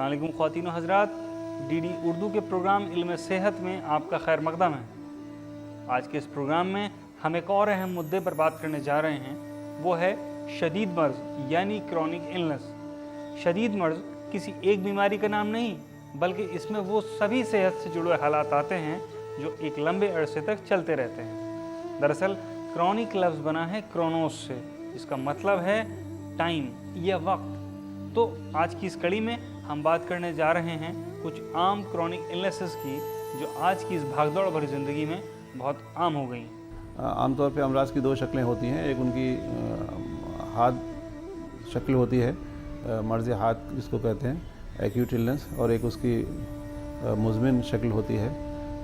अस्सलाम वालेकुम ख़वातीन व हज़रात, डीडी उर्दू के प्रोग्राम इल्म सेहत में आपका खैर मक़दम है। आज के इस प्रोग्राम में हम एक और अहम मुद्दे पर बात करने जा रहे हैं, वो है शदीद मर्ज़ यानी क्रॉनिक इलनेस। शदीद मर्ज़ किसी एक बीमारी का नाम नहीं, बल्कि इसमें वो सभी सेहत से जुड़े हालात आते हैं जो एक लंबे अरसे तक चलते रहते हैं। दरअसल क्रॉनिक लफ्ज़ बना है क्रोनोस से, इसका मतलब है टाइम या वक्त। तो आज की इस कड़ी में हम बात करने जा रहे हैं कुछ आम क्रॉनिक इलनेसेस की जो आज की इस भागदौड़ भरी ज़िंदगी में बहुत आम हो गई। आमतौर पे अमराज की दो शक्लें होती हैं, एक उनकी हाथ शक्ल होती है, मर्ज़ हाथ जिसको कहते हैं एक्यूट इलनेस, और एक उसकी मुज़मिन शक्ल होती है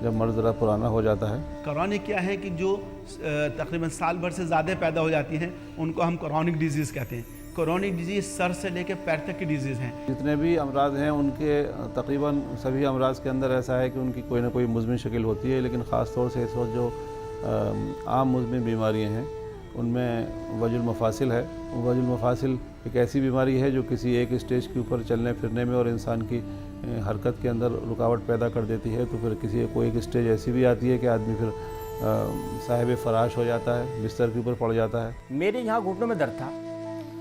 जब मर्ज़ ज़रा पुराना हो जाता है। क्रॉनिक क्या है कि जो तकरीबन साल भर से ज़्यादा पैदा हो जाती हैं उनको हम क्रॉनिक डिजीज़ कहते हैं। क्रॉनिक डिजीज़ सर से लेकर पैर तक की डिजीज़ हैं। जितने भी अमराज हैं उनके तकरीबन सभी अमराज के अंदर ऐसा है कि उनकी कोई ना कोई मुज़मिन शक्ल होती है, लेकिन ख़ास तौर से इस वक्त जो आम मुज़मिन बीमारियाँ हैं उनमें वजुल मफासिल है। वजुल मफासिल एक ऐसी बीमारी है जो किसी एक स्टेज के ऊपर चलने फिरने में और इंसान की हरकत के अंदर रुकावट पैदा कर देती है। तो फिर किसी कोई एक स्टेज ऐसी भी आती है कि आदमी फिर साहिब फराश हो जाता है, बिस्तर के ऊपर पड़ जाता है। मेरे यहाँ घुटनों में दर्द था,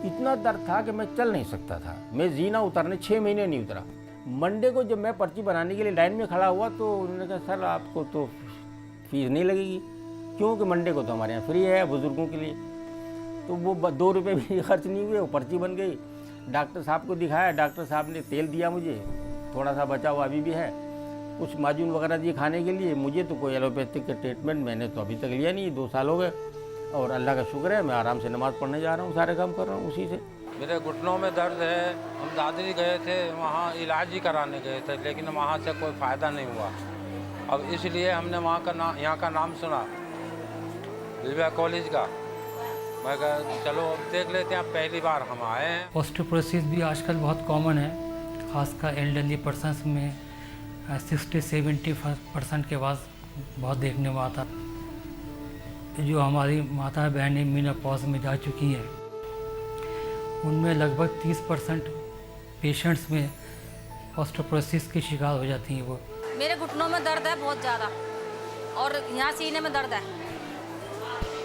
इतना दर्द था कि मैं चल नहीं सकता था। मैं जीना उतरने 6 महीने नहीं उतरा। मंडे को जब मैं पर्ची बनाने के लिए लाइन में खड़ा हुआ तो उन्होंने कहा सर आपको तो फीस नहीं लगेगी, क्योंकि मंडे को तो हमारे यहाँ फ्री है बुज़ुर्गों के लिए। तो वो 2 रुपये भी खर्च नहीं हुए, वो पर्ची बन गई। डॉक्टर साहब को दिखाया, डॉक्टर साहब ने तेल दिया मुझे, थोड़ा सा बचा हुआ अभी भी है, कुछ माजून वगैरह दिए खाने के लिए। मुझे तो कोई एलोपैथिक का ट्रीटमेंट मैंने तो अभी तक लिया नहीं, 2 साल हो गए। और अल्लाह का शुक्र है मैं आराम से नमाज़ पढ़ने जा रहा हूँ, सारे काम कर रहा हूँ उसी से। मेरे घुटनों में दर्द है। हम दादरी गए थे, वहाँ इलाज ही कराने गए थे, लेकिन वहाँ से कोई फ़ायदा नहीं हुआ। अब इसलिए हमने वहाँ का यहाँ का नाम सुना, लिबिया कॉलेज का। मैं कहा चलो देख लेते हैं, पहली बार हम आए हैं। ऑस्टियोपोरोसिस भी आजकल बहुत कॉमन है, खासकर एल्डरली पर्सनस में 60-70% के बाद बहुत देखने में आता। जो हमारी माता बहनें मेनोपॉज में जा चुकी हैं उनमें लगभग 30% पेशेंट्स में ऑस्टियोपोरोसिस के शिकार हो जाती हैं। वो मेरे घुटनों में दर्द है बहुत ज़्यादा, और यहाँ सीने में दर्द है।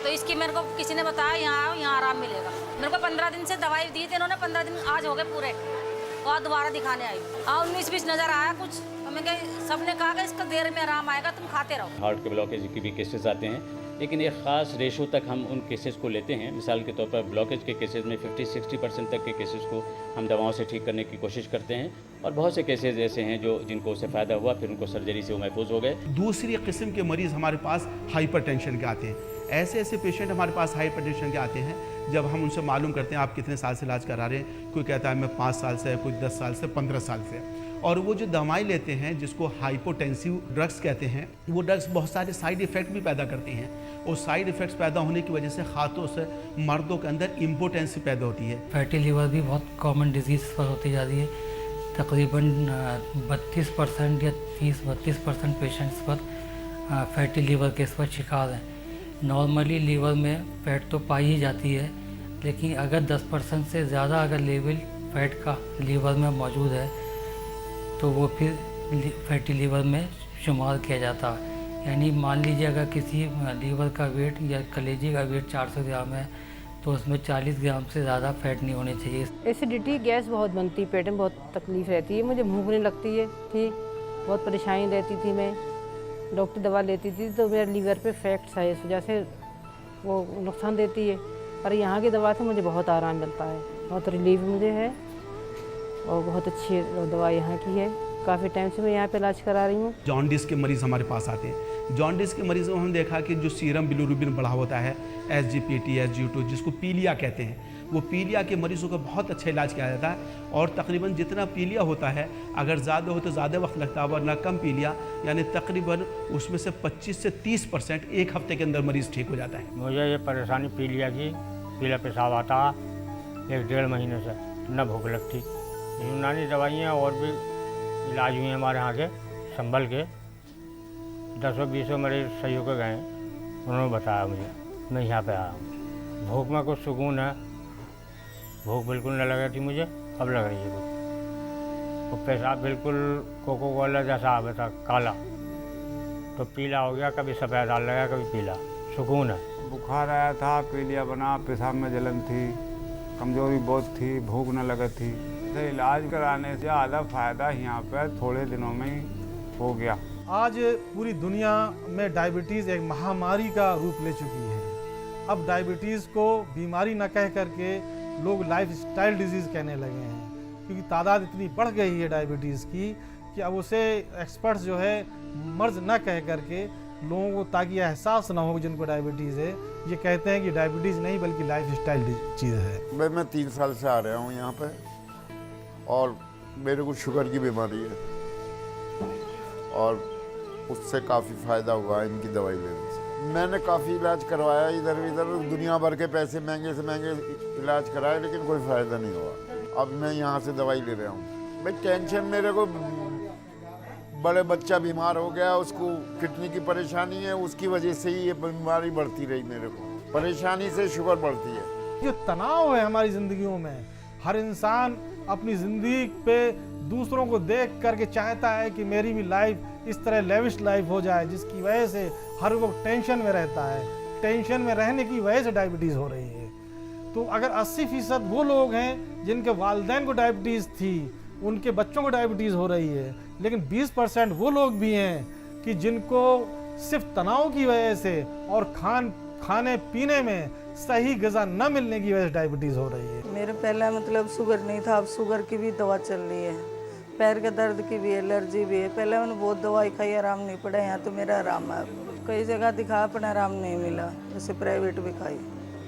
तो इसकी मेरे को किसी ने बताया यहाँ आओ, यहाँ आराम मिलेगा। मेरे को 15 दिन से दवाई दी थी इन्होंने, 15 दिन आज हो गए पूरे, और दोबारा दिखाने आई। हाँ 19-20 नज़र आया कुछ, हमें सबने कहा कि इसका देर में आराम आएगा, तुम खाते रहो। हार्ट के ब्लॉकेज की भी केसेस आते हैं, लेकिन एक ख़ास रेशो तक हम उन केसेस को लेते हैं। मिसाल के तौर पर ब्लॉकेज के केसेस में 50-60% तक के केसेस को हम दवाओं से ठीक करने की कोशिश करते हैं, और बहुत से केसेस ऐसे हैं जो जिनको उससे फ़ायदा हुआ, फिर उनको सर्जरी से वो महफूज हो गए। दूसरी किस्म के मरीज़ हमारे पास हाइपरटेंशन के आते हैं। ऐसे पेशेंट हमारे पास हाइपरटेंशन के आते हैं। जब हम उनसे मालूम करते हैं आप कितने साल से इलाज करा रहे हैं, कोई कहता है मैं 5 साल से, कोई 10 साल से, 15 साल से। और वो जो दवाई लेते हैं जिसको हाइपोटेंसिव ड्रग्स कहते हैं, वो ड्रग्स बहुत सारे साइड इफ़ेक्ट भी पैदा करती हैं, और साइड इफ़ेक्ट्स पैदा होने की वजह से खातों से मर्दों के अंदर इम्पोटेंसी पैदा होती है। फैटी लीवर भी बहुत कॉमन डिजीज़ पर होती जा रही है। तकरीबन 32% या 30-32% पेशेंट्स पर फैटी लीवर के इस पर शिकार हैं। नॉर्मली लीवर में फैट तो पाई ही जाती है, लेकिन अगर 10% से ज़्यादा अगर लेवल फैट का लीवर में मौजूद है तो वो फिर फैटी लीवर में शुमार किया जाता है। यानी मान लीजिए अगर किसी लीवर का वेट या कलेजे का वेट 400 ग्राम है तो उसमें 40 ग्राम से ज़्यादा फैट नहीं होनी चाहिए। एसिडिटी गैस बहुत बनती है, पेट में बहुत तकलीफ़ रहती है, मुझे भूख नहीं लगती है थी, बहुत परेशानी रहती थी। मैं डॉक्टर दवा लेती थी तो मेरे लीवर पे फैक्ट्स है, इस वजह से वो नुकसान देती है। पर यहाँ की दवा से मुझे बहुत आराम मिलता है, बहुत रिलीफ मुझे है, और बहुत अच्छी दवा यहाँ की है। काफ़ी टाइम से मैं यहाँ पे इलाज करा रही हूँ। जॉन्डिस के मरीज़ हमारे पास आते हैं। जॉन्डिस के मरीज़ों में हम देखा कि जो सीरम बिलिरुबिन बढ़ा होता है, SGPT, SGO2, जिसको पीलिया कहते हैं, वो पीलिया के मरीज़ों का बहुत अच्छा इलाज किया जाता है। और तकरीबन जितना पीलिया होता है, अगर ज़्यादा हो तो ज़्यादा वक्त लगता है, वरना कम पीलिया यानी तकरीबन उसमें से 25 से 30% 1 हफ्ते के अंदर मरीज़ ठीक हो जाता है। मुझे ये परेशानी पीलिया की, पीला पेशाब आता 1-1.5 महीने से, न भूख लगती। यूनानी दवाइयाँ और भी इलाज हुए हमारे यहाँ के संभल के, 10-20 मरीज सही होकर गए, उन्होंने बताया मुझे, मैं यहाँ पे आया हूँ। भूख में कुछ सुकून है, भूख बिल्कुल न लग रही थी मुझे, अब लग रही है कुछ। वो पेशाब बिल्कुल कोको कोला जैसा आ गया था, काला, तो पीला हो गया, कभी सफ़ेद डाल लगा, कभी पीला, सुकून है। बुखार आया था, पीलिया बना, पेशाब में जलन थी, कमज़ोरी बहुत थी, भूख न लगी थी। तो इलाज कराने से ज़्यादा फ़ायदा यहाँ पर थोड़े दिनों में ही हो गया। आज पूरी दुनिया में डायबिटीज़ एक महामारी का रूप ले चुकी है। अब डायबिटीज़ को बीमारी न कह करके लोग लाइफस्टाइल डिजीज़ कहने लगे हैं, क्योंकि तादाद इतनी बढ़ गई है डायबिटीज़ की कि अब उसे एक्सपर्ट्स जो है मर्ज न कह करके लोगों को, ताकि एहसास ना हो जिनको डायबिटीज़ है, ये कहते हैं कि डायबिटीज़ नहीं बल्कि लाइफस्टाइल चीज़ है। मैं 3 साल से आ रहा हूँ यहाँ पे और मेरे को शुगर की बीमारी है और उससे काफ़ी फ़ायदा हुआ है इनकी दवाई लेने से। मैंने काफ़ी इलाज करवाया, इधर उधर दुनिया भर के पैसे महंगे से महंगे इलाज कराए, लेकिन कोई फ़ायदा नहीं हुआ। अब मैं यहाँ से दवाई ले रहा हूँ। भाई टेंशन मेरे को, बड़े बच्चा बीमार हो गया, उसको किडनी की परेशानी है, उसकी वजह से ही ये बीमारी बढ़ती रही। मेरे को परेशानी से शुगर बढ़ती है। जो तनाव है हमारी ज़िंदगियों में, हर इंसान अपनी ज़िंदगी पे दूसरों को देख करके चाहता है कि मेरी भी लाइफ इस तरह लेविश लाइफ हो जाए, जिसकी वजह से हर वक्त टेंशन में रहता है। टेंशन में रहने की वजह से डायबिटीज़ हो रही है। तो अगर 80% वो लोग हैं जिनके वालिदैन को डायबिटीज़ थी, उनके बच्चों को डायबिटीज़ हो रही है, लेकिन 20% वो लोग भी हैं कि जिनको सिर्फ तनाव की वजह से और खाने पीने में सही ग़िज़ा न मिलने की वजह से डायबिटीज़ हो रही है। मेरे पहले मतलब शुगर नहीं था, अब शुगर की भी दवा चल रही है, पैर के दर्द की भी, एलर्जी भी है। पहले मैंने बहुत दवाई खाई, आराम नहीं पड़ा। यहाँ तो मेरा आराम है। कई जगह दिखा, अपना आराम नहीं मिला, जैसे प्राइवेट भी खाई।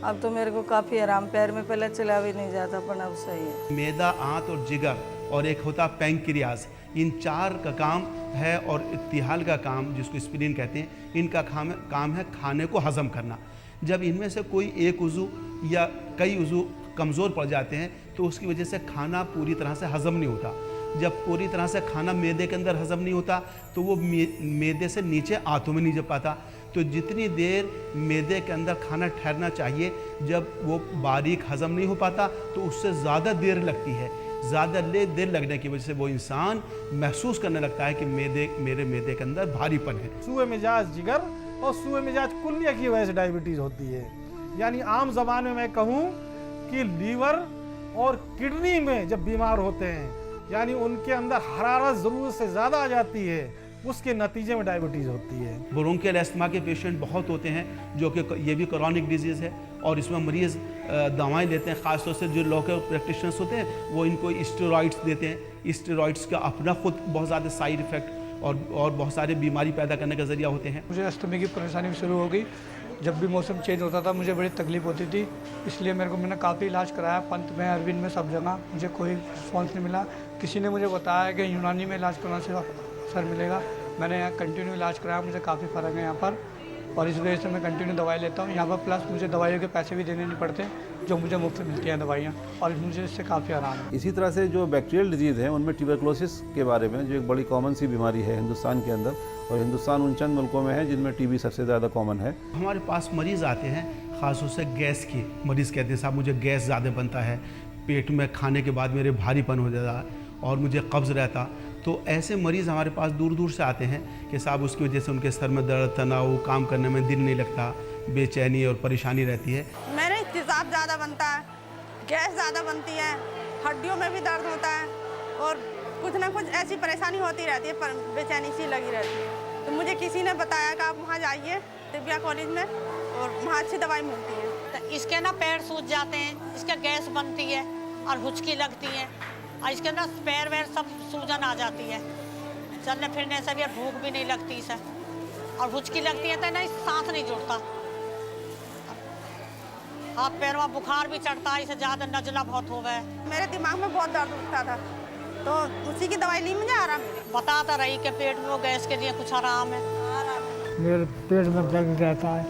अब तो मेरे को काफ़ी आराम, पैर में पहले चला भी नहीं जाता, पर अब सही है। मैदा, आंत और जिगर और एक होता पैंक्रियाज, इन 4 का काम है, और इत्तिहाल का काम जिसको स्प्लीन कहते हैं, इनका काम है खाने को हज़म करना। जब इनमें से कोई एक उज़ू या कई उज़ू कमज़ोर पड़ जाते हैं तो उसकी वजह से खाना पूरी तरह से हज़म नहीं होता। जब पूरी तरह से खाना मैदे के अंदर हज़म नहीं होता तो वो मैदे से नीचे आंतों में नहीं जा पाता। तो जितनी देर मैदे के अंदर खाना ठहरना चाहिए, जब वो बारीक हज़म नहीं हो पाता तो उससे ज़्यादा देर लगती है। ज़्यादा देर लगने की वजह से वो इंसान महसूस करने लगता है कि मेरे मैदे के अंदर भारीपन है। सूए मिजाज जिगर और सूए मिजाज कुल्लिया की वजह से डायबिटीज़ होती है। यानी आम ज़बान में मैं कहूँ कि लीवर और किडनी में जब बीमार होते हैं, यानी उनके अंदर हरारत ज़रूरत से ज़्यादा आ जाती है, उसके नतीजे में डायबिटीज़ होती है। ब्रोंकियल अस्थमा के पेशेंट बहुत होते हैं, जो कि ये भी क्रॉनिक डिजीज़ है, और इसमें मरीज़ दवाएं लेते हैं। ख़ासतौर से जो लोकल प्रैक्टिशनर्स होते हैं वो इनको स्टेरॉइड्स देते हैं। स्टेरॉइड्स का अपना खुद बहुत ज़्यादा साइड इफ़ेक्ट और बहुत सारे बीमारी पैदा करने का ज़रिया होते हैं। मुझे अस्थमा की परेशानी शुरू हो गई। जब भी मौसम चेंज होता था मुझे बड़ी तकलीफ़ होती थी, इसलिए मैंने काफ़ी इलाज कराया, पंत में, अरविंद में, सब जगह, मुझे कोई रिस्पॉन्स नहीं मिला। किसी ने मुझे बताया कि यूनानी में इलाज करने से असर मिलेगा। मैंने यहाँ कंटिन्यू इलाज कराया, मुझे काफ़ी फ़र्क है यहाँ पर, और इस वजह से मैं कंटिन्यू दवाई लेता हूँ यहाँ पर। प्लस मुझे दवाइयों के पैसे भी देने नहीं पड़ते, जो मुझे मुफ्त मिलती हैं दवाइयाँ, और मुझे इससे काफ़ी आराम है। इसी तरह से जो बैक्टीरियल डिजीज़ है उनमें ट्यूबरकुलोसिस के बारे में, जो एक बड़ी कॉमन सी बीमारी है हिंदुस्तान के अंदर, और हिंदुस्तान उन चंद मुल्कों में है जिनमें टीबी सबसे ज़्यादा कॉमन है। हमारे पास मरीज़ आते हैं ख़ासतौर से गैस के मरीज़, कहते हैं साहब मुझे गैस ज़्यादा बनता है, पेट में खाने के बाद मेरे भारीपन हो जाता है और मुझे कब्ज़ रहता। तो ऐसे मरीज़ हमारे पास दूर दूर से आते हैं कि साहब उसकी वजह से उनके सर में दर्द, तनाव, काम करने में दिल नहीं लगता, बेचैनी और परेशानी रहती है। मेरे तेज़ाब ज़्यादा बनता है, गैस ज़्यादा बनती है, हड्डियों में भी दर्द होता है, और कुछ ना कुछ ऐसी परेशानी होती रहती है, पर बेचैनी सी लगी रहती है। तो मुझे किसी ने बताया कि आप वहाँ जाइए दिव्या कॉलेज में, और वहाँ अच्छी दवाई मिलती है। तो इसके ना पैर सूज जाते हैं, इसके गैस बनती है और हुचकी लगती है, और इसके ना पैर वैर सब सूजन आ जाती है, चलने फिरने से भी भूख भी नहीं लगती इसे, और हुचकी लगती है तो ना सांस नहीं जुड़ता, हाथ पैर में बुखार भी चढ़ता है, इसे ज़्यादा नजला बहुत हो गया। मेरे दिमाग में बहुत दर्द उठता था, तो उसी की दवाई ली, मुझे आराम बताता रही कि पेट में वो गैस के लिए कुछ आराम है। मेरे पेट में दर्द रहता है,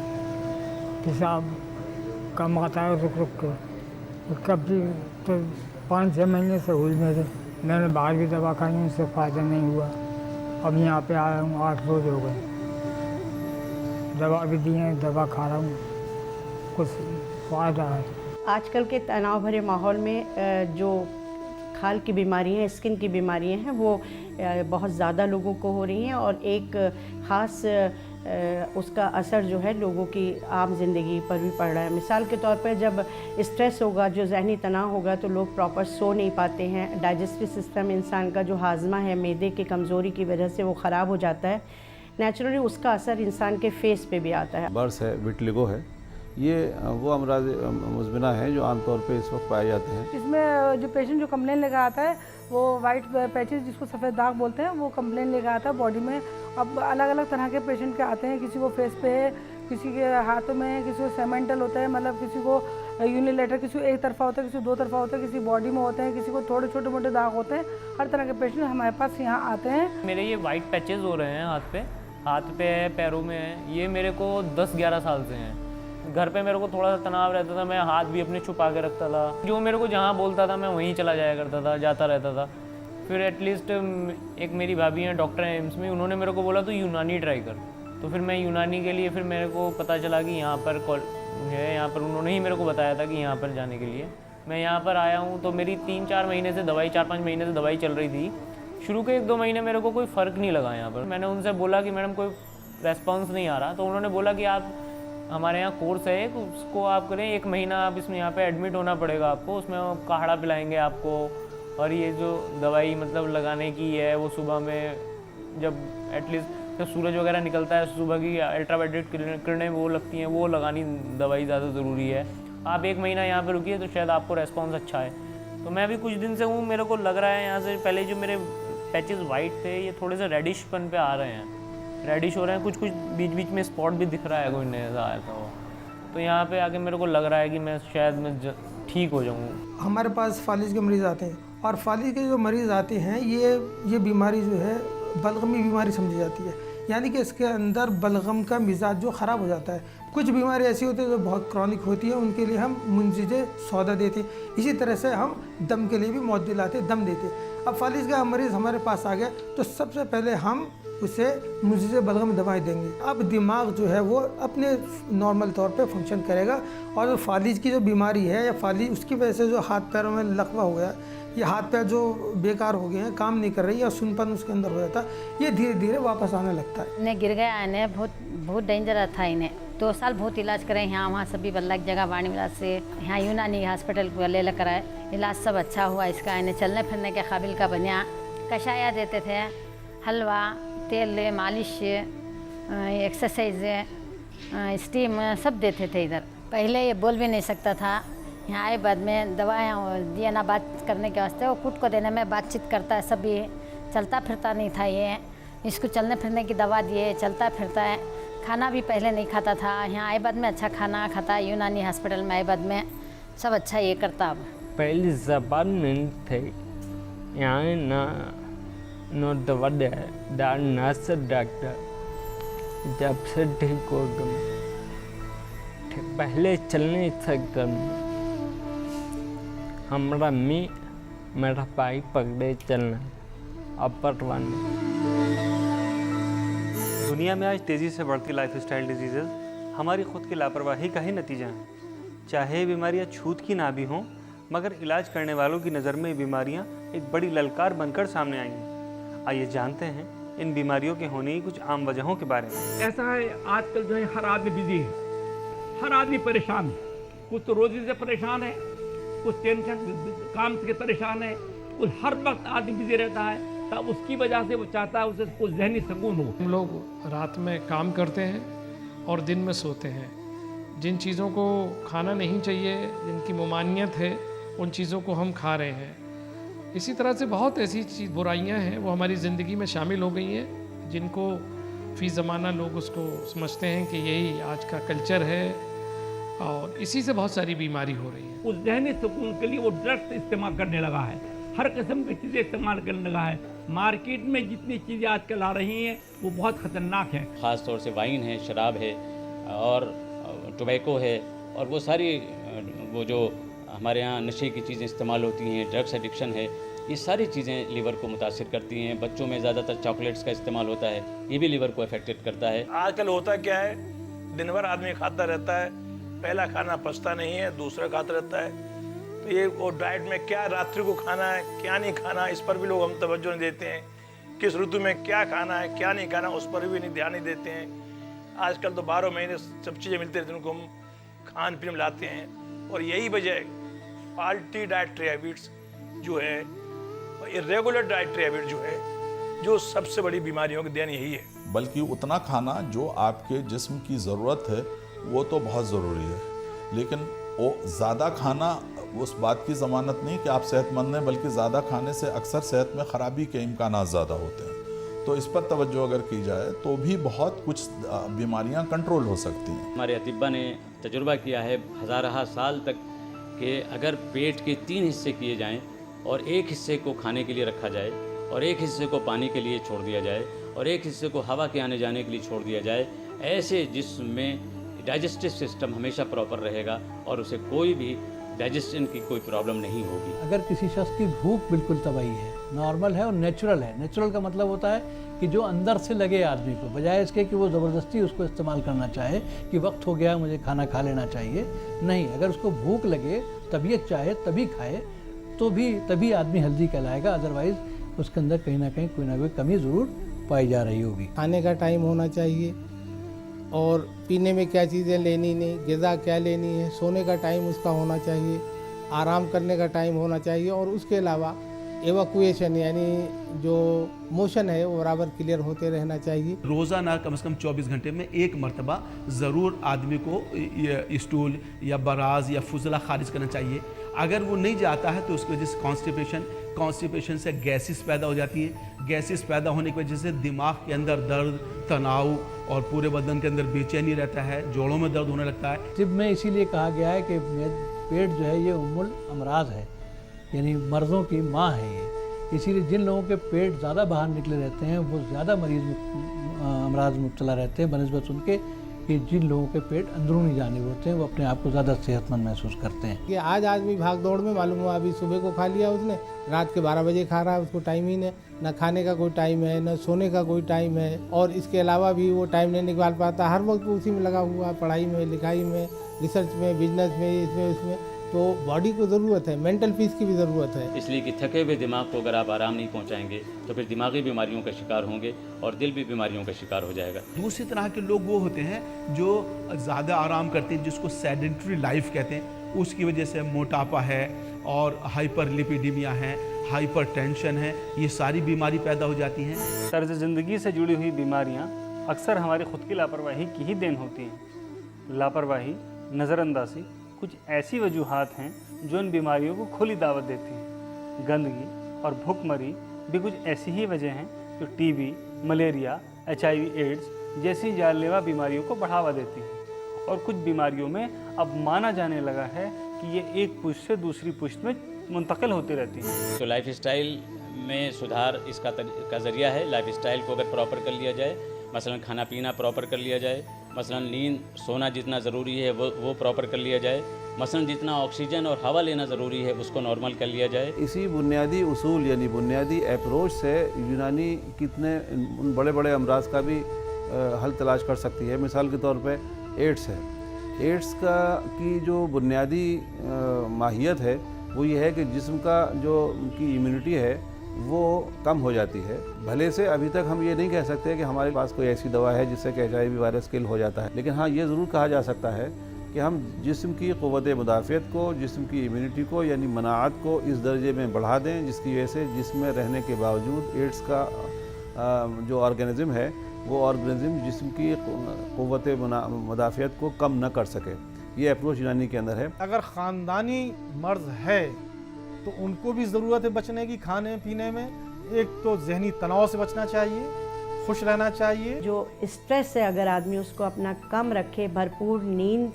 पेशाब कम आता है रुक रुक के, कभी तो 5-6 महीने से हुई मैंने बाहर भी दवा खाई, उससे फ़ायदा नहीं हुआ। अब यहाँ पे आया हूँ, 8 रोज हो गए, दवा भी दी है, दवा खा रहा हूँ, कुछ फ़ायदा है। आजकल के तनाव भरे माहौल में जो खाल की बीमारियाँ, स्किन की बीमारियाँ हैं, वो बहुत ज़्यादा लोगों को हो रही हैं और एक ख़ास उसका असर जो है लोगों की आम ज़िंदगी पर भी पड़ रहा है। मिसाल के तौर पर जब स्ट्रेस होगा, जो ज़हनी तनाव होगा, तो लोग प्रॉपर सो नहीं पाते हैं। डाइजेस्टिव सिस्टम इंसान का जो हाजमा है मैदे की कमज़ोरी की वजह से वो ख़राब हो जाता है। नेचुरली उसका असर इंसान के फेस पे भी आता है। बर्स है, विटलिगो है, ये वो अमराज मुज़मिना हैं जो आमतौर पे इस वक्त पाए जाते हैं। इसमें जो पेशेंट जो कंप्लेन लेकर आता है वो वाइट पैचेस जिसको सफ़ेद दाग बोलते हैं वो कंप्लेन लेकर आता है बॉडी में। अब अलग अलग तरह के पेशेंट के आते हैं, किसी को फेस पे है, किसी के हाथों में है, किसी को सेमेंटल होता है, मतलब किसी को यूनिलेटर, किसी को एक तरफा होता है, किसी को दो तरफा होता है, किसी बॉडी में होते हैं, किसी को थोड़े छोटे मोटे दाग होते हैं। हर तरह के पेशेंट हमारे पास यहाँ आते हैं। मेरे ये वाइट पैचेस हो रहे हैं हाथ पे है, पैरों में है, ये मेरे को 10-11 साल से हैं। घर पे मेरे को थोड़ा सा तनाव रहता था, मैं हाथ भी अपने छुपा के रखता था, जो मेरे को जहाँ बोलता था मैं वहीं चला जाया करता था, जाता रहता था। फिर एटलीस्ट एक मेरी भाभी हैं, डॉक्टर हैं एम्स में, उन्होंने मेरे को बोला तो यूनानी ट्राई कर। तो फिर मैं यूनानी के लिए फिर मेरे को पता चला कि यहाँ पर है, यहाँ पर उन्होंने ही मेरे को बताया था कि यहाँ पर जाने के लिए। मैं यहाँ पर आया हूँ तो मेरी 3-4 महीने से दवाई, 4-5 महीने से दवाई चल रही थी। शुरू के 1-2 महीने मेरे को कोई फ़र्क नहीं लगा यहाँ पर। मैंने उनसे बोला कि मैडम कोई रेस्पॉन्स नहीं आ रहा, तो उन्होंने बोला कि आप हमारे यहाँ कोर्स है एक, उसको आप करें, 1 महीना आप इसमें यहाँ पे एडमिट होना पड़ेगा आपको, उसमें काढ़ा पिलाएंगे आपको, और ये जो दवाई मतलब लगाने की है वो सुबह में जब एटलीस्ट जब सूरज वगैरह निकलता है, सुबह की अल्ट्रावायलेट किरणें वो लगती हैं, वो लगानी दवाई ज़्यादा ज़रूरी है। आप 1 महीना यहाँ पे रुकिए तो शायद आपको रेस्पॉन्स अच्छा है। तो मैं भी कुछ दिन से हूँ, मेरे को लग रहा है यहाँ से पहले जो मेरे पैचेस वाइट थे ये थोड़े से रेडिशपन पे आ रहे हैं, रेडिश हो रहे हैं, कुछ बीच बीच में स्पॉट भी दिख रहा है, कोई नया आया था वो। तो यहाँ पे आके मेरे को लग रहा है कि मैं शायद ठीक हो जाऊँ। हमारे पास फालिज के मरीज़ आते हैं और फालिज के जो मरीज़ आते हैं ये बीमारी जो है बलगमी बीमारी समझी जाती है, यानी कि इसके अंदर बलगम का मिजाज जो ख़राब हो जाता है। कुछ बीमारी ऐसी होती है जो बहुत क्रॉनिक होती है, उनके लिए हम मुंजिजे सौदा देते हैं। इसी तरह से हम दम के लिए भी मौत दिलाते, दम देते। अब फालिज का मरीज़ हमारे पास आ गया तो सबसे पहले हम उसे मुंजिजे बलगम दवाई देंगे। अब दिमाग जो है वो अपने नॉर्मल तौर पे फंक्शन करेगा और फालिज की जो बीमारी है या फालिज उसकी वजह से जो हाथ पैरों में लकवा हो गया, ये हाथ पैर जो बेकार हो गए हैं, काम नहीं कर रही या सुनपन उसके अंदर हो जाता, ये धीरे धीरे वापस आने लगता है। इन्हें गिर गया, इन्हें बहुत डेंजर था। इन्हें 2 साल बहुत इलाज करे यहाँ वहाँ सभी बल्ला की जगह वाणी इलाज से यहाँ यूनानी हॉस्पिटल को ले कराए, इलाज सब अच्छा हुआ इसका। इन्हें चलने फिरने के काबिल का बनिया, कषाया देते थे, हलवा, तेल, मालिश, एक्सरसाइज, स्टीम सब देते थे इधर। पहले ये बोल भी नहीं सकता था, यहाँ आए बाद में दवाएँ दिए ना बात करने के वास्ते, वो कुट को देने में बातचीत करता है, सभी चलता फिरता नहीं था ये, इसको चलने फिरने की दवा दिए, चलता फिरता है। खाना भी पहले नहीं खाता था, यहाँ आए बाद में अच्छा खाना खाता है, यूनानी हॉस्पिटल में आए बाद में सब अच्छा ये करता। अब पहली जबान नहीं थे यहाँ ना नो दवा नर्स डॉक्टर जब से ठीक हो गए, पहले चलने सकता हमारा मेरा भाई पकड़े चलना अब परवाने। दुनिया में आज तेज़ी से बढ़ती लाइफस्टाइल डिजीज़ेज़ हमारी खुद की लापरवाही का ही नतीजा है। चाहे बीमारियां छूत की ना भी हों, मगर इलाज करने वालों की नज़र में ये बीमारियां एक बड़ी ललकार बनकर सामने आई हैं। आइए जानते हैं इन बीमारियों के होने की कुछ आम वजहों के बारे में। ऐसा है आजकल जो है हर आदमी बिजी है, हर आदमी परेशान है। कुछ तो रोजी से परेशान है, कुछ टेंशन काम से परेशान है, कुछ हर वक्त आदमी बिजी रहता है, तब उसकी वजह से वो चाहता है उसे कुछ ज़हनी सुकून हो। हम लोग रात में काम करते हैं और दिन में सोते हैं। जिन चीज़ों को खाना नहीं चाहिए, जिनकी ममानियत है, उन चीज़ों को हम खा रहे हैं। इसी तरह से बहुत ऐसी बुराइयां हैं वो हमारी ज़िंदगी में शामिल हो गई हैं, जिनको फ़ी ज़माना लोग उसको समझते हैं कि यही आज का कल्चर है और इसी से बहुत सारी बीमारी हो रही है। उस ज़हनी सुकून के लिए वो ड्रग्स इस्तेमाल करने लगा है, हर किस्म की चीज़ें इस्तेमाल करने लगा है। मार्केट में जितनी चीज़ें आजकल आ रही हैं वो बहुत ख़तरनाक हैं। ख़ास तौर से वाइन है, शराब है और टोबैको है, और वो सारी वो जो हमारे यहाँ नशे की चीज़ें इस्तेमाल होती हैं, ड्रग्स एडिक्शन है, ये सारी चीज़ें लीवर को मुतासिर करती हैं। बच्चों में ज़्यादातर चॉकलेट्स का इस्तेमाल होता है, ये भी लीवर को अफेक्टेड करता है। आजकल होता क्या है, दिन भर आदमी खाता रहता है, पहला खाना पचता नहीं है, दूसरा खाता रहता है, तो ये और डाइट में क्या रात्रि को खाना है, क्या नहीं खाना, इस पर भी लोग हम तवज्जो नहीं देते हैं। किस ऋतु में क्या खाना है, क्या नहीं खाना, उस पर भी नहीं ध्यान नहीं देते हैं। आजकल तो 12 महीने सब चीज़ें मिलती रहती हैं, उनको हम खान पीन में लाते हैं। और यही वजह है फाल्टी डाइटरी हैबिट्स जो है, इरेगुलर डाइटरी हैबिट जो है, जो सबसे बड़ी बीमारियों की देन यही है। बल्कि उतना खाना जो आपके जिस्म की ज़रूरत है वो तो बहुत ज़रूरी है, लेकिन वो ज़्यादा खाना उस बात की ज़मानत नहीं कि आप सेहतमंद हैं, बल्कि ज़्यादा खाने से अक्सर सेहत में ख़राबी के इम्कान ज़्यादा होते हैं। तो इस पर तवज्जो अगर की जाए तो भी बहुत कुछ बीमारियां कंट्रोल हो सकती हैं। हमारे अतिब्बा ने तजुर्बा किया है हज़ार साल तक कि अगर पेट के 3 हिस्से किए जाएं और एक हिस्से को खाने के लिए रखा जाए और एक हिस्से को पानी के लिए छोड़ दिया जाए और एक हिस्से को हवा के आने जाने के लिए छोड़ दिया जाए, ऐसे जिसमें डाइजेस्टिव सिस्टम हमेशा प्रॉपर रहेगा और उसे कोई भी डाइजेशन की कोई प्रॉब्लम नहीं होगी। अगर किसी शख्स की भूख बिल्कुल तबाही है, नॉर्मल है और नेचुरल है, नेचुरल का मतलब होता है कि जो अंदर से लगे आदमी को, बजाय इसके कि वो ज़बरदस्ती उसको इस्तेमाल करना चाहे कि वक्त हो गया मुझे खाना खा लेना चाहिए। नहीं, अगर उसको भूख लगे, तबीयत चाहे तभी खाए, तो भी तभी आदमी हेल्दी कहलाएगा। अदरवाइज़ उसके अंदर कहीं ना कोई कमी ज़रूर पाई जा रही होगी। खाने का टाइम होना चाहिए और पीने में क्या चीज़ें लेनी नहीं, ग़िज़ा क्या लेनी है, सोने का टाइम उसका होना चाहिए, आराम करने का टाइम होना चाहिए और उसके अलावा एवाकुएशन यानी जो मोशन है वो बराबर क्लियर होते रहना चाहिए। रोज़ाना कम से कम 24 घंटे में एक मरतबा ज़रूर आदमी को स्टूल या बराज या फुजला खारिज करना चाहिए। अगर वो नहीं जाता है तो उसकी वजह से कॉन्स्टिपेशन से गैसेस पैदा हो जाती है। गैसेस पैदा होने की वजह से दिमाग के अंदर दर्द, तनाव और पूरे बदन के अंदर बेचैनी रहता है, जोड़ों में दर्द होने लगता है। तिब में इसीलिए कहा गया है कि पेट जो है ये उम्मुल अमराज है, यानी मर्ज़ों की माँ है ये। इसीलिए जिन लोगों के पेट ज़्यादा बाहर निकले रहते हैं वो ज़्यादा अमराज में मुब्तला रहते हैं बनस्बत उनके कि जिन लोगों के पेट अंदरूनी जानिब होते हैं वो अपने आप को ज़्यादा सेहतमंद महसूस करते हैं। कि आज आदमी भाग दौड़ में मालूम हुआ अभी सुबह को खा लिया उसने, रात के 12 बजे खा रहा है, उसको टाइम ही नहीं, न खाने का कोई टाइम है न सोने का कोई टाइम है और इसके अलावा भी वो टाइम नहीं निकाल पाता, हर वक्त उसी में लगा हुआ, पढ़ाई में, लिखाई में, रिसर्च में, बिजनेस में, इसमें। तो बॉडी को ज़रूरत है, मेंटल पीस की भी ज़रूरत है। इसलिए कि थके हुए दिमाग को अगर आप आराम नहीं पहुंचाएंगे तो फिर दिमागी बीमारियों का शिकार होंगे और दिल भी बीमारियों का शिकार हो जाएगा। दूसरी तरह के लोग वो होते हैं जो ज़्यादा आराम करते हैं, जिसको सेडेंटरी लाइफ कहते हैं। उसकी वजह से मोटापा है और हाइपरलिपिडीमिया है, हाइपरटेंशन है, ये सारी बीमारी पैदा हो जाती हैं। तर्ज ज़िंदगी से जुड़ी हुई बीमारियाँ अक्सर हमारी खुद की लापरवाही की ही देन होती हैं। लापरवाही, नज़रअंदाजी कुछ ऐसी वजूहात हैं जो इन बीमारियों को खुली दावत देती हैं। गंदगी और भूखमरी भी कुछ ऐसी ही वजह हैं जो टीबी, मलेरिया, HIV, एड्स जैसी जानलेवा बीमारियों को बढ़ावा देती हैं। और कुछ बीमारियों में अब माना जाने लगा है कि ये एक पुष्ट से दूसरी पुष्ट में मुंतकिल होती रहती हैं। तो लाइफ स्टाइल में सुधार इसका ज़रिया है। लाइफ स्टाइल को अगर प्रॉपर कर लिया जाए, मसलन खाना पीना प्रॉपर कर लिया जाए, मसलन नींद सोना जितना ज़रूरी है वो प्रॉपर कर लिया जाए, मसलन जितना ऑक्सीजन और हवा लेना ज़रूरी है उसको नॉर्मल कर लिया जाए। इसी बुनियादी उसूल यानी बुनियादी अप्रोच से यूनानी कितने उन बड़े बड़े अमराज का भी हल तलाश कर सकती है। मिसाल के तौर पे एड्स है। एड्स की जो बुनियादी माहियत है वो ये है कि जिस्म का जो उनकी इम्यूनिटी है वो कम हो जाती है। भले से अभी तक हम ये नहीं कह सकते कि हमारे पास कोई ऐसी दवा है जिससे कि HIV वायरस किल हो जाता है, लेकिन हाँ ये ज़रूर कहा जा सकता है कि हम जिस्म की क़ुव्वत मुदाफ़ियत को, जिस्म की इम्यूनिटी को यानी मनाअत को इस दर्जे में बढ़ा दें जिसकी वजह से जिस्म में रहने के बावजूद एड्स का जो ऑर्गेनिज़म है वो ऑर्गेनिज़म जिस्म की क़ुव्वत मुदाफ़ियत को कम न कर सके। ये अप्रोच यूनानी के अंदर है। अगर ख़ानदानी मर्ज़ है तो उनको भी ज़रूरत है बचने की खाने पीने में। एक तो ज़हनी तनाव से बचना चाहिए, खुश रहना चाहिए। जो स्ट्रेस है अगर आदमी उसको अपना कम रखे, भरपूर नींद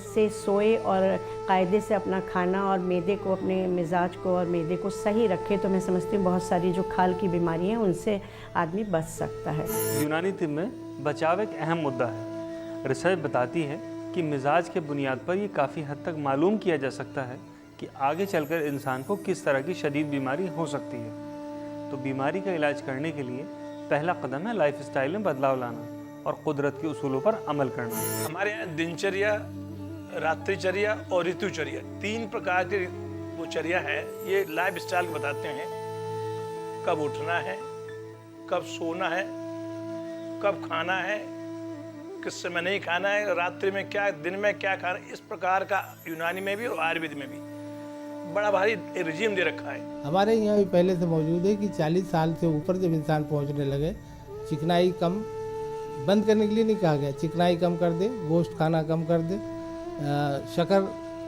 से सोए और कायदे से अपना खाना और मैदे को, अपने मिजाज को और मैदे को सही रखे, तो मैं समझती हूँ बहुत सारी जो खाल की बीमारी हैं उनसे आदमी बच सकता है। यूनानी तिब में बचाव एक अहम मुद्दा है। रिसर्च बताती है कि मिजाज के बुनियाद पर यह काफ़ी हद तक मालूम किया जा सकता है कि आगे चलकर इंसान को किस तरह की शदीद बीमारी हो सकती है। तो बीमारी का इलाज करने के लिए पहला कदम है लाइफस्टाइल में बदलाव लाना और कुदरत के उसूलों पर अमल करना। हमारे यहाँ दिनचर्या रात्रिचर्या और ऋतुचर्या, 3 प्रकार की वो चर्या है। ये लाइफ स्टाइल बताते हैं, कब उठना है, कब सोना है, कब खाना है, किस समय नहीं खाना है, रात्रि में क्या, दिन में क्या खाना है। इस प्रकार का यूनानी में भी और आयुर्वेद में भी बड़ा भारी रिजीम दे रखा है। हमारे यहाँ भी पहले से मौजूद है कि 40 साल से ऊपर जब इंसान पहुँचने लगे, चिकनाई कम बंद करने के लिए नहीं कहा गया, चिकनाई कम कर दे, गोश्त खाना कम कर दे, शक्कर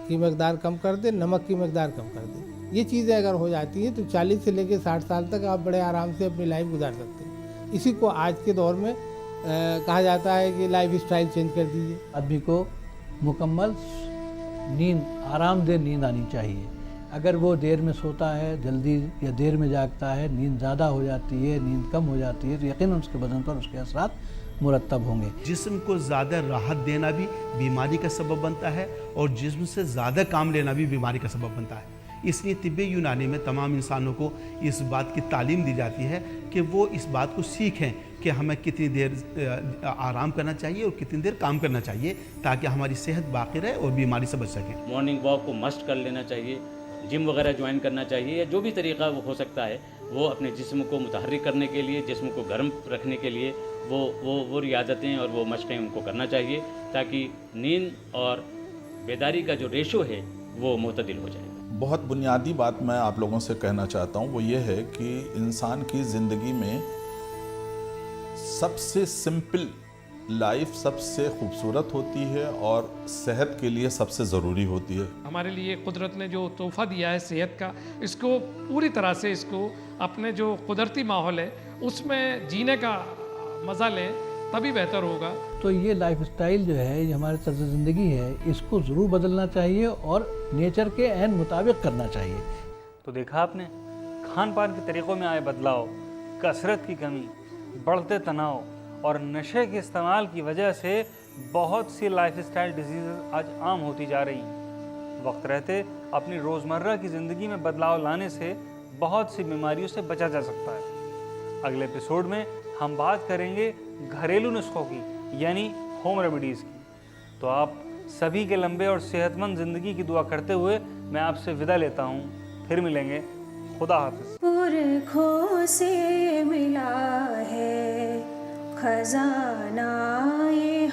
की मकदार कम कर दे, नमक की मकदार कम कर दे। ये चीज़ें अगर हो जाती हैं तो 40 से लेकर 60 साल तक आप बड़े आराम से अपनी लाइफ गुजार सकते हैं। इसी को आज के दौर में कहा जाता है कि लाइफ स्टाइल चेंज कर दीजिए। आदमी को मुकम्मल नींद, आरामदेह नींद आनी चाहिए। अगर वो देर में सोता है, जल्दी या देर में जागता है, नींद ज़्यादा हो जाती है, नींद कम हो जाती है, तो यकीनन उसके बदन पर उसके असरात मुरतब होंगे। जिस्म को ज़्यादा राहत देना भी बीमारी का सबब बनता है और जिस्म से ज़्यादा काम लेना भी बीमारी का सबब बनता है। इसलिए तिब्बे यूनानी में तमाम इंसानों को इस बात की तालीम दी जाती है कि वो इस बात को सीखें कि हमें कितनी देर आराम करना चाहिए और कितनी देर काम करना चाहिए, ताकि हमारी सेहत बाकी रहे और बीमारी से बच सके। मॉर्निंग वॉक को मस्ट कर लेना चाहिए, जिम वगैरह ज्वाइन करना चाहिए, या जो भी तरीका वो हो सकता है वो अपने जिस्म को मुतहर्रिक करने के लिए, जिस्म को गर्म रखने के लिए वो रियाजतें और वो मशक़ें उनको करना चाहिए, ताकि नींद और बेदारी का जो रेशो है वो मुतदिल हो जाए। बहुत बुनियादी बात मैं आप लोगों से कहना चाहता हूँ, वो ये है कि इंसान की ज़िंदगी में सबसे सिंपल लाइफ सबसे खूबसूरत होती है और सेहत के लिए सबसे ज़रूरी होती है। हमारे लिए कुदरत ने जो तोहफ़ा दिया है सेहत का, इसको पूरी तरह से इसको अपने जो कुदरती माहौल है उसमें जीने का मज़ा लें, तभी बेहतर होगा। तो ये लाइफ स्टाइल जो है, ये हमारे तर्ज़ ज़िंदगी है, इसको ज़रूर बदलना चाहिए और नेचर के ऐन मुताबिक करना चाहिए। तो देखा आपने, खान पान के तरीक़ों में आए बदलाव, कसरत की कमी, बढ़ते तनाव और नशे के इस्तेमाल की वजह से बहुत सी लाइफ स्टाइल डिजीज़ आज आम होती जा रही हैं। वक्त रहते अपनी रोज़मर्रा की ज़िंदगी में बदलाव लाने से बहुत सी बीमारियों से बचा जा सकता है। अगले एपिसोड में हम बात करेंगे घरेलू नुस्खों की, यानी होम रेमेडीज़ की। तो आप सभी के लंबे और सेहतमंद ज़िंदगी की दुआ करते हुए मैं आपसे विदा लेता हूँ। फिर मिलेंगे। खुदा हाफिज़। पुरखों से मिला है खजाना ये